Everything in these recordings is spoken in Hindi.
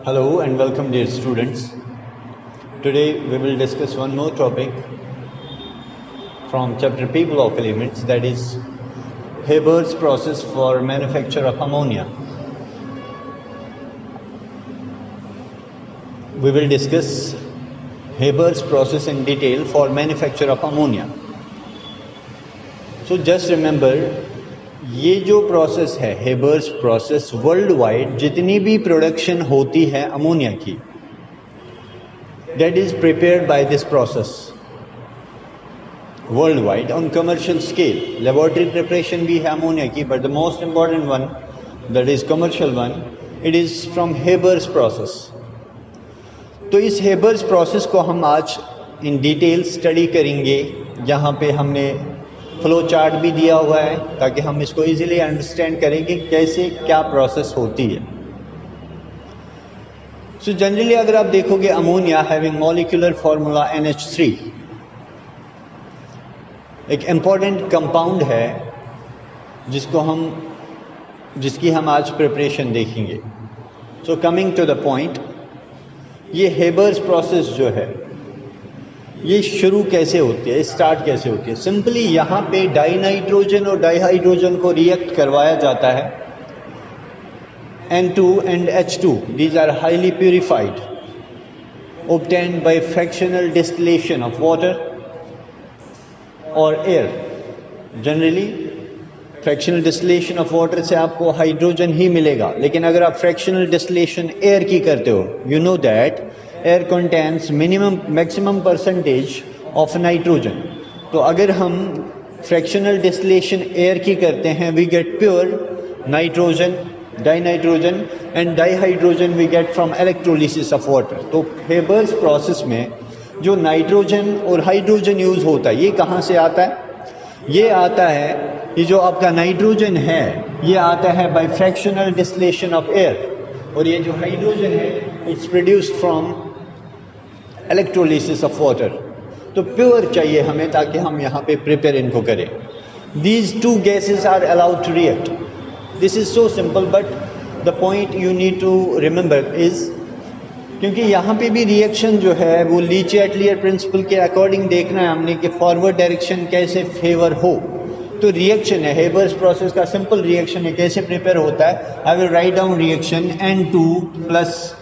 Hello and welcome dear students. Today we will discuss one more topic from chapter People of Elements, that is Haber's process for manufacture of ammonia. We will discuss Haber's process in detail for manufacture of ammonia. So just remember, ये जो प्रोसेस है हेबर्स प्रोसेस, वर्ल्ड वाइड जितनी भी प्रोडक्शन होती है अमोनिया की, that is prepared by this process world wide on commercial scale. Laboratory preparation भी है अमोनिया की, but the most important one, that is commercial one, it is from Haber's process. तो इस हेबर्स प्रोसेस को हम आज इन डिटेल स्टडी करेंगे. यहाँ पे हमने फ्लो चार्ट भी दिया हुआ है ताकि हम इसको इजीली अंडरस्टैंड करेंगे कैसे क्या प्रोसेस होती है. सो जनरली अगर आप देखोगे ammonia having molecular formula NH3, एक इम्पॉर्टेंट कंपाउंड है जिसकी हम आज प्रिपरेशन देखेंगे. So coming to the point, ये हेबर्स प्रोसेस जो है ये शुरू कैसे होती है, स्टार्ट कैसे होती है. सिंपली यहाँ पे डाई नाइट्रोजन और डाईहाइड्रोजन को रिएक्ट करवाया जाता है. N2 and H2, these are highly purified, obtained by fractional distillation of water or air. Generally fractional distillation of water से आपको हाइड्रोजन ही मिलेगा, लेकिन अगर आप फ्रैक्शनल डिस्टिलेशन एयर की करते हो, you know that air contains maximum percentage of nitrogen. तो अगर हम फ्रैक्शनल डिस्टिलेशन एयर की करते हैं, we get pure nitrogen, dinitrogen and dihydrogen we get from electrolysis of water. तो हेबर्स प्रोसेस में जो नाइट्रोजन और हाइड्रोजन यूज होता है, ये कहाँ से आता है? ये आता है, ये जो आपका नाइट्रोजन है ये आता है by fractional distillation of air, और ये जो हाइड्रोजन है it's produced from electrolysis of water. तो प्योर चाहिए हमें ताकि हम यहाँ पे प्रिपेयर इनको करें. These two gases are allowed to react. This is so simple, but the point you need to remember is, क्योंकि यहाँ पे भी रिएक्शन जो है वो लीची-एटलियर प्रिंसिपल के अकॉर्डिंग देखना है हमने कि फॉरवर्ड डायरेक्शन कैसे फेवर हो. तो रिएक्शन है, हेबर्स प्रोसेस का सिंपल रिएक्शन है. कैसे प्रिपेयर होता है? I will write down reaction N2 plus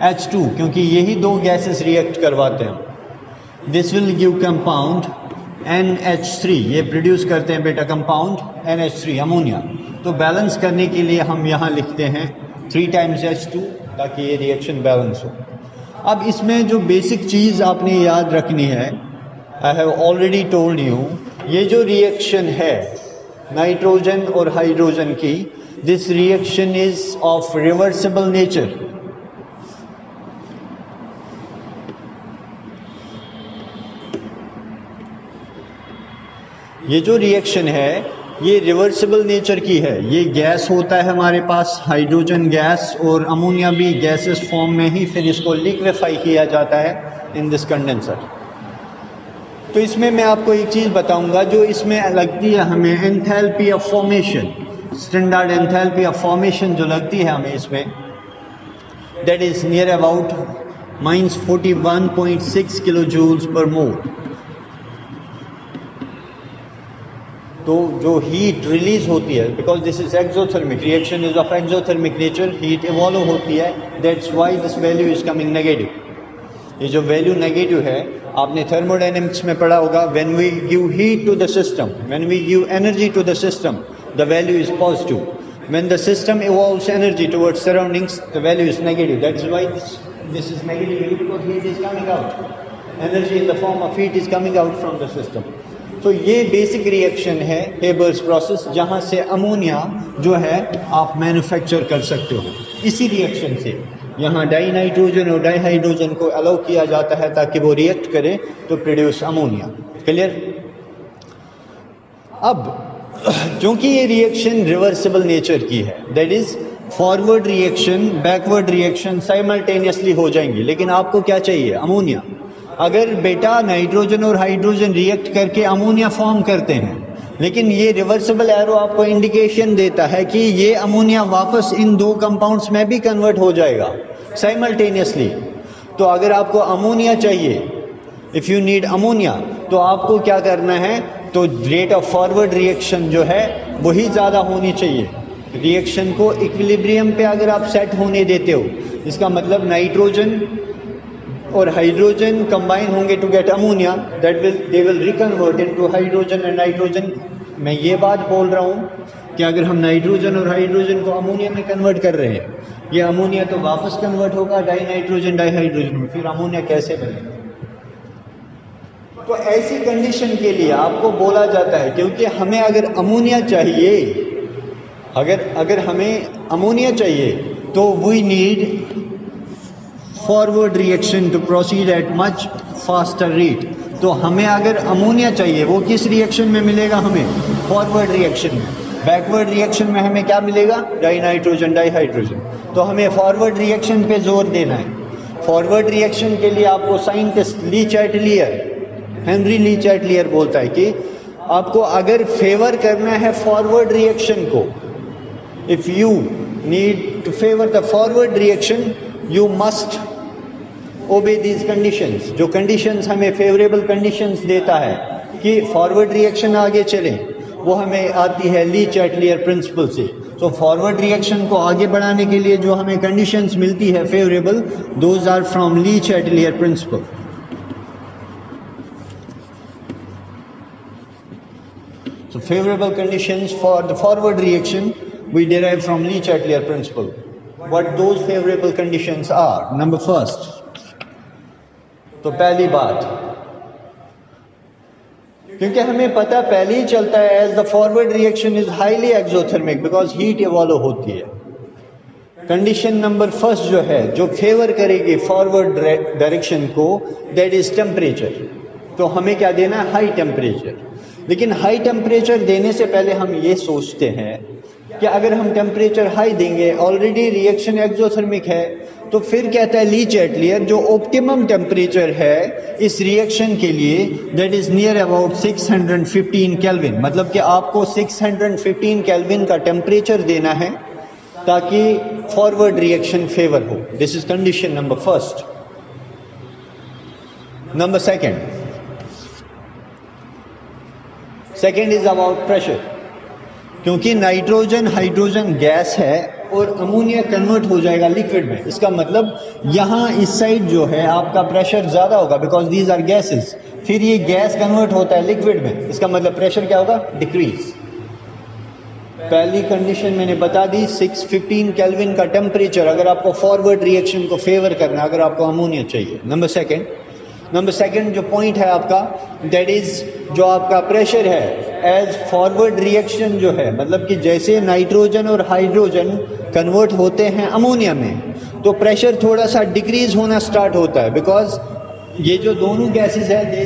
H2, क्योंकि यही दो गैसेस रिएक्ट करवाते हैं. This will give compound NH3, ये प्रोड्यूस करते हैं बेटा कंपाउंड NH3 अमोनिया. तो बैलेंस करने के लिए हम यहाँ लिखते हैं 3 times H2 ताकि ये रिएक्शन बैलेंस हो. अब इसमें जो बेसिक चीज़ आपने याद रखनी है, I have already told you, ये जो रिएक्शन है नाइट्रोजन और हाइड्रोजन की, this reaction is of reversible nature. ये जो रिएक्शन है ये रिवर्सिबल नेचर की है. ये गैस होता है हमारे पास, हाइड्रोजन गैस, और अमोनिया भी गैसेस फॉर्म में ही फिर इसको लिक्विफाई किया जाता है इन दिस कंडेंसर. तो इसमें मैं आपको एक चीज़ बताऊंगा जो इसमें लगती है हमें, enthalpy of formation, standard enthalpy of formation जो लगती है हमें इसमें, that is near about -41.6 kilo joules per mole. तो जो हीट रिलीज होती है, because this is exothermic, reaction is of exothermic nature, heat evolve होती है, that's why this value is coming negative. ये जो वैल्यू नेगेटिव है आपने थर्मोडायनेमिक्स में पढ़ा होगा, when we give heat to the system, when we give energy to the system, the value is positive. When the system evolves energy towards surroundings, the value is negative. That is why this is negative, because heat is coming out, energy in the form of heat is coming out from the system. तो ये बेसिक रिएक्शन है हेबर्स प्रोसेस, जहाँ से अमोनिया जो है आप मैन्युफैक्चर कर सकते हो. इसी रिएक्शन से यहाँ डाई नाइट्रोजन और डाईहाइड्रोजन को अलाउ किया जाता है ताकि वो रिएक्ट करे तो प्रोड्यूस अमोनिया. क्लियर? अब क्योंकि ये रिएक्शन रिवर्सिबल नेचर की है, that is forward reaction backward reaction simultaneously हो जाएंगी, लेकिन आपको क्या चाहिए? अमोनिया. अगर बेटा नाइट्रोजन और हाइड्रोजन रिएक्ट करके अमोनिया फॉर्म करते हैं, लेकिन ये रिवर्सिबल एरो आपको इंडिकेशन देता है कि ये अमोनिया वापस इन दो कंपाउंड्स में भी कन्वर्ट हो जाएगा, साइमल्टेनियसली। तो अगर आपको अमोनिया चाहिए, इफ़ यू नीड अमोनिया, तो आपको क्या करना है, तो रेट ऑफ फॉरवर्ड रिएक्शन जो है वही ज़्यादा होनी चाहिए। रिएक्शन को इक्विलिब्रियम पे अगर आप सेट होने देते हो, इसका मतलब नाइट्रोजन और हाइड्रोजन कंबाइन होंगे to get ammonia, they will reconvert into hydrogen and nitrogen. मैं ये बात बोल रहा हूँ कि अगर हम नाइट्रोजन और हाइड्रोजन को अमोनिया में कन्वर्ट कर रहे हैं, ये अमोनिया तो वापस कन्वर्ट होगा डाई नाइट्रोजन डाई हाइड्रोजन में, फिर अमोनिया कैसे बनेगा। तो ऐसी कंडीशन के लिए आपको बोला जाता है, क्योंकि हमें अगर अमोनिया चाहिए, अगर हमें अमोनिया चाहिए तो we need forward reaction to proceed at much faster rate. तो हमें अगर अमोनिया चाहिए, वो किस रिएक्शन में मिलेगा, हमें फॉरवर्ड रिएक्शन में। बैकवर्ड रिएक्शन में हमें क्या मिलेगा, डाई नाइट्रोजन डाई हाइड्रोजन। तो हमें फॉरवर्ड रिएक्शन पे जोर देना है। फॉरवर्ड रिएक्शन के लिए आपको scientist Le Chatelier, Henri Le Chatelier बोलता है कि आपको अगर फेवर करना है फॉरवर्ड रिएक्शन को, if you need to favour the forward reaction, you must obey these conditions. जो कंडीशंस हमें फेवरेबल कंडीशंस देता है कि फॉरवर्ड रिएक्शन आगे चले, वो हमें आती है ली चैटलियर प्रिंसिपल से। तो फॉरवर्ड रिएक्शन को आगे बढ़ाने के लिए जो हमें कंडीशंस मिलती है favourable, those are from Le Chatelier principle. So favorable conditions for the forward reaction we derive from Lee Chatelier principle. What those favorable conditions are? Number first, तो पहली बात, क्योंकि हमें पता पहले ही चलता है as the forward reaction is highly exothermic because heat evolve होती है। कंडीशन नंबर फर्स्ट जो है, जो फेवर करेगी फॉरवर्ड डायरेक्शन को, दैट इज टेम्परेचर। तो हमें क्या देना है, हाई टेम्परेचर। लेकिन हाई टेम्परेचर देने से पहले हम ये सोचते हैं कि अगर हम टेम्परेचर हाई देंगे, ऑलरेडी रिएक्शन एक्सोथर्मिक है, तो फिर कहता है ली चैटलियर जो ऑप्टिमम टेम्परेचर है इस रिएक्शन के लिए, that is near about 615 kelvin. मतलब कि आपको 615 केल्विन का टेम्परेचर देना है ताकि फॉरवर्ड रिएक्शन फेवर हो। This is condition number first. Number second is about pressure. क्योंकि नाइट्रोजन हाइड्रोजन गैस है और अमोनिया कन्वर्ट हो जाएगा लिक्विड में, इसका मतलब यहाँ इस साइड जो है आपका प्रेशर ज़्यादा होगा बिकॉज दीज आर गैसेस। फिर ये गैस कन्वर्ट होता है लिक्विड में, इसका मतलब प्रेशर क्या होगा, डिक्रीज। पहली कंडीशन मैंने बता दी, 615 केल्विन का टेम्परेचर अगर आपको फॉरवर्ड रिएक्शन को फेवर करना है, अगर आपको अमोनिया चाहिए। नंबर सेकेंड जो पॉइंट है आपका, दैट इज जो आपका प्रेशर है एज फॉरवर्ड रिएक्शन जो है, मतलब कि जैसे नाइट्रोजन और हाइड्रोजन कन्वर्ट होते हैं अमोनिया में, तो प्रेशर थोड़ा सा डिक्रीज होना स्टार्ट होता है बिकॉज ये जो दोनों गैसेस है they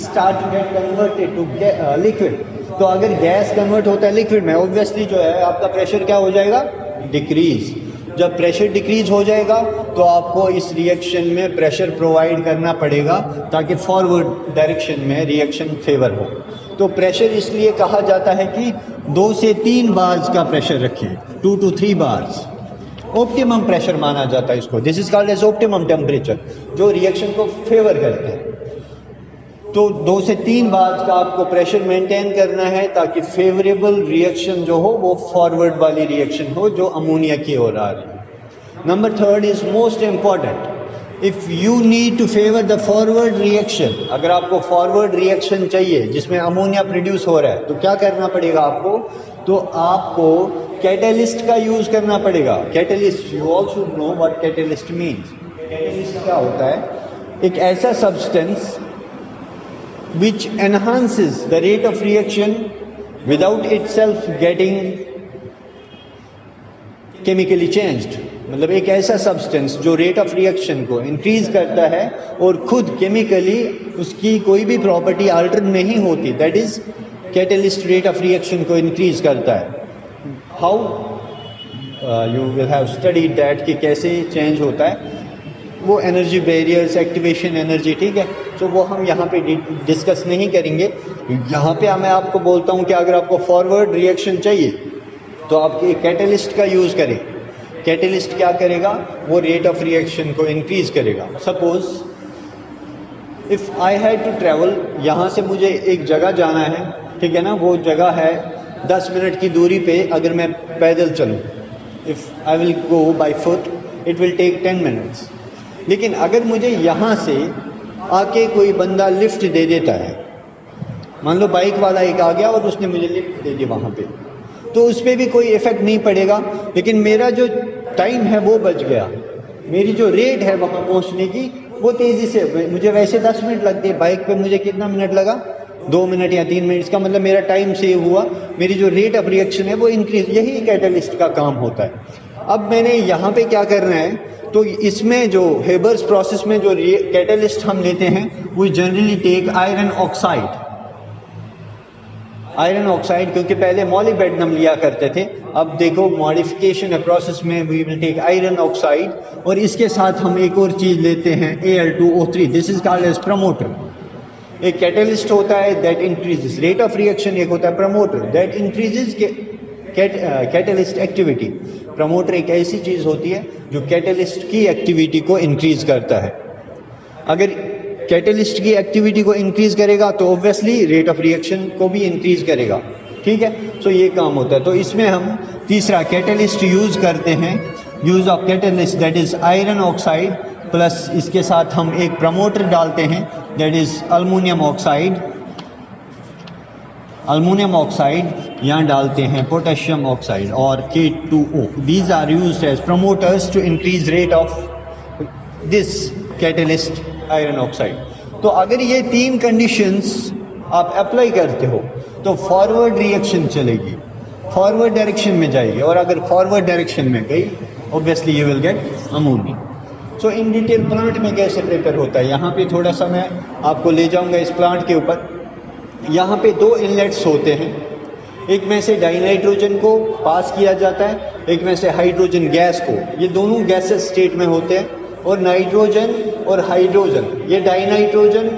start to get converted to liquid. तो अगर गैस कन्वर्ट होता है लिक्विड में, ऑब्वियसली जो है आपका प्रेशर क्या हो जाएगा, डिक्रीज। जब प्रेशर डिक्रीज हो जाएगा तो आपको इस रिएक्शन में प्रेशर प्रोवाइड करना पड़ेगा ताकि फॉरवर्ड डायरेक्शन में रिएक्शन फेवर हो। तो प्रेशर इसलिए कहा जाता है कि 2 से 3 बार्स का प्रेशर रखें, 2 to 3 बार्स ऑप्टिमम प्रेशर माना जाता है इसको। This is called as optimum temperature, जो रिएक्शन को फेवर करते हैं। तो 2 से 3 बार का आपको प्रेशर मेंटेन करना है ताकि फेवरेबल रिएक्शन जो हो वो फॉरवर्ड वाली रिएक्शन हो जो अमोनिया की ओर आ रही है। Number third is most important, if you need to favour the forward reaction, अगर आपको फॉरवर्ड रिएक्शन चाहिए जिसमें अमोनिया प्रोड्यूस हो रहा है, तो क्या करना पड़ेगा आपको, तो आपको कैटलिस्ट का यूज करना पड़ेगा। Catalyst, you all should know what catalyst means. Catalyst क्या होता है, एक ऐसा substance which enhances the rate of reaction without itself getting chemically changed। मतलब एक ऐसा सब्सटेंस जो रेट ऑफ रिएक्शन को इंक्रीज करता है और खुद केमिकली उसकी कोई भी प्रॉपर्टी अल्टर नहीं होती, that is catalyst rate of reaction को इंक्रीज करता है। How you will have studied that कि कैसे चेंज होता है, वो एनर्जी बैरियर्स, एक्टिवेशन एनर्जी, ठीक है, तो वो हम यहाँ पे डिस्कस नहीं करेंगे। यहाँ पे मैं आपको बोलता हूँ कि अगर आपको फॉरवर्ड रिएक्शन चाहिए तो आप एक कैटलिस्ट का यूज़ करें। कैटलिस्ट क्या करेगा, वो रेट ऑफ रिएक्शन को इंक्रीज करेगा। Suppose if I had to travel, यहाँ से मुझे एक जगह जाना है, ठीक है ना, वो जगह है 10 मिनट की दूरी पे अगर मैं पैदल चलूँ, if I will go by foot it will take 10 minutes. लेकिन अगर मुझे यहाँ से आके कोई बंदा लिफ्ट दे देता है, मान लो बाइक वाला एक आ गया और उसने मुझे लिफ्ट दे दी वहाँ पे, तो उस पर भी कोई इफ़ेक्ट नहीं पड़ेगा, लेकिन मेरा जो टाइम है वो बच गया, मेरी जो रेट है वहाँ पहुँचने की वो तेज़ी से, मुझे वैसे 10 मिनट लगते हैं, बाइक पे मुझे कितना मिनट लगा, 2 मिनट या 3 मिनट, इसका मतलब मेरा टाइम सेव हुआ, मेरी जो रेट ऑफ रिएक्शन है वो इंक्रीज। यही कैटलिस्ट का काम होता है। अब मैंने यहाँ पे क्या करना है, तो इसमें जो हेबर्स प्रोसेस में जो कैटलिस्ट हम लेते हैं वो generally take iron oxide. Iron oxide, क्योंकि पहले मॉलिब्डेनम लिया करते थे, अब देखो मॉडिफिकेशन है प्रोसेस में, we will take iron oxide, और इसके साथ हम एक और चीज़ लेते हैं Al2O3, this is called as promoter. एक कैटलिस्ट होता है that increases rate of reaction, एक होता है promoter that increases catalyst activity. Promoter एक ऐसी चीज़ होती है जो कैटलिस्ट की एक्टिविटी को इंक्रीज करता है। अगर कैटलिस्ट की एक्टिविटी को इंक्रीज करेगा तो ऑब्वियसली रेट ऑफ रिएक्शन को भी इंक्रीज करेगा, ठीक है। सो ये काम होता है। तो इसमें हम तीसरा कैटलिस्ट यूज़ करते हैं, use of catalyst that is iron oxide, plus इसके साथ हम एक प्रमोटर डालते हैं that is aluminium oxide. Aluminium oxide यहाँ डालते हैं पोटेशियम ऑक्साइड और K2O। These are used as promoters to increase rate of this catalyst iron oxide. तो अगर ये 3 कंडीशंस आप अप्लाई करते हो तो फॉरवर्ड रिएक्शन चलेगी, फॉरवर्ड डायरेक्शन में जाएगी, और अगर फॉरवर्ड डायरेक्शन में गई obviously you will get ammonia. So in detail plant में कैसे प्रिपेयर होता है, यहाँ पे थोड़ा सा मैं आपको ले जाऊँगा इस प्लांट के ऊपर। यहाँ पे 2 इनलेट्स होते हैं, एक में से डाइनाइट्रोजन को पास किया जाता है, एक में से हाइड्रोजन गैस को। ये दोनों गैसेस स्टेट में होते हैं, और नाइट्रोजन और हाइड्रोजन, ये डाइनाइट्रोजन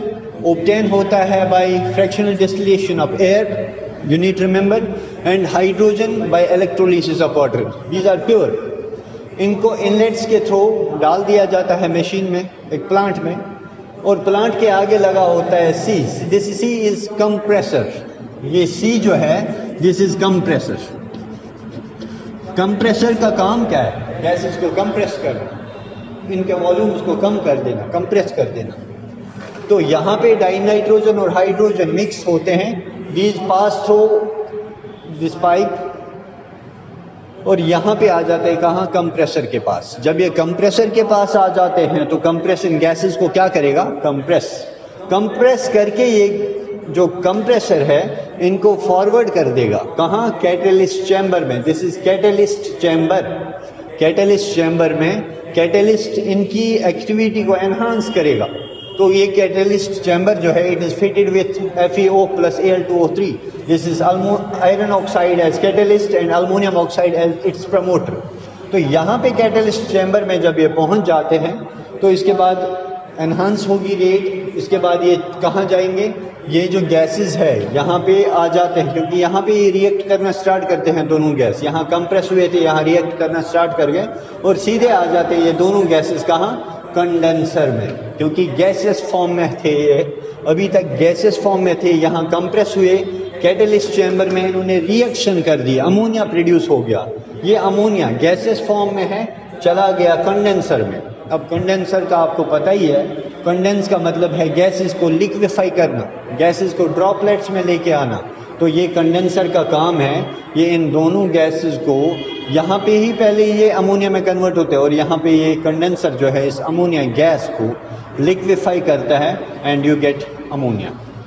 ऑब्टेन होता है by fractional distillation of air, you need to remember, and hydrogen by electrolysis of water, these are pure। इनको इनलेट्स के थ्रू डाल दिया जाता है मशीन में, एक प्लांट में, और प्लांट के आगे लगा होता है सी, दिस सी इज कंप्रेसर। ये सी जो है दिस इज कंप्रेसर। कंप्रेसर का काम क्या है, गैसेस को कंप्रेस करना, इनके वॉल्यूम्स को कम कर देना, कंप्रेस कर देना। तो यहाँ पे डाइनाइट्रोजन और हाइड्रोजन मिक्स होते हैं, these pass through this pipe, और यहाँ पे आ जाते हैं कहाँ, कंप्रेसर के पास। जब ये कंप्रेसर के पास आ जाते हैं तो कंप्रेशन गैसेस को क्या करेगा, कंप्रेस करके ये जो कंप्रेसर है इनको फॉरवर्ड कर देगा कहाँ, कैटलिस्ट चैम्बर में। This is catalyst chamber. Catalyst chamber में कैटलिस्ट इनकी एक्टिविटी को एनहांस करेगा। तो ये कैटलिस्ट चैम्बर जो है it is fitted with FeO plus Al2O3। This is iron oxide as catalyst and aluminium oxide as its promoter. तो यहाँ पे कैटलिस्ट चैम्बर में जब ये पहुँच जाते हैं तो इसके बाद एनहांस होगी रेट। इसके बाद ये कहाँ जाएंगे, ये जो गैसेस है यहाँ पे आ जाते हैं, क्योंकि यहाँ पे ये रिएक्ट करना स्टार्ट करते हैं दोनों गैस। यहाँ कंप्रेस हुए थे, यहाँ रिएक्ट करना स्टार्ट कर गए और सीधे आ जाते हैं ये दोनों गैसेस कहाँ, कंडेंसर में। क्योंकि गैसेस फॉर्म में थे ये, अभी तक गैसेस फॉर्म में थे, यहाँ कंप्रेस हुए कैटलिस्ट चैम्बर में, इन्होंने रिएक्शन कर दिया, अमोनिया प्रोड्यूस हो गया। ये अमोनिया गैसेस फॉर्म में है, चला गया कंडेंसर में। अब कंडेंसर का आपको पता ही है, कंडेंस का मतलब है गैसेस को लिक्विफाई करना, गैसेस को ड्रॉपलेट्स में लेके आना। तो ये कंडेंसर का काम है, ये इन दोनों गैसेस को यहाँ पे ही पहले ये अमोनिया में कन्वर्ट होते हैं और यहाँ पे ये कंडेंसर जो है इस अमोनिया गैस को लिक्विफाई करता है एंड यू गेट अमोनिया।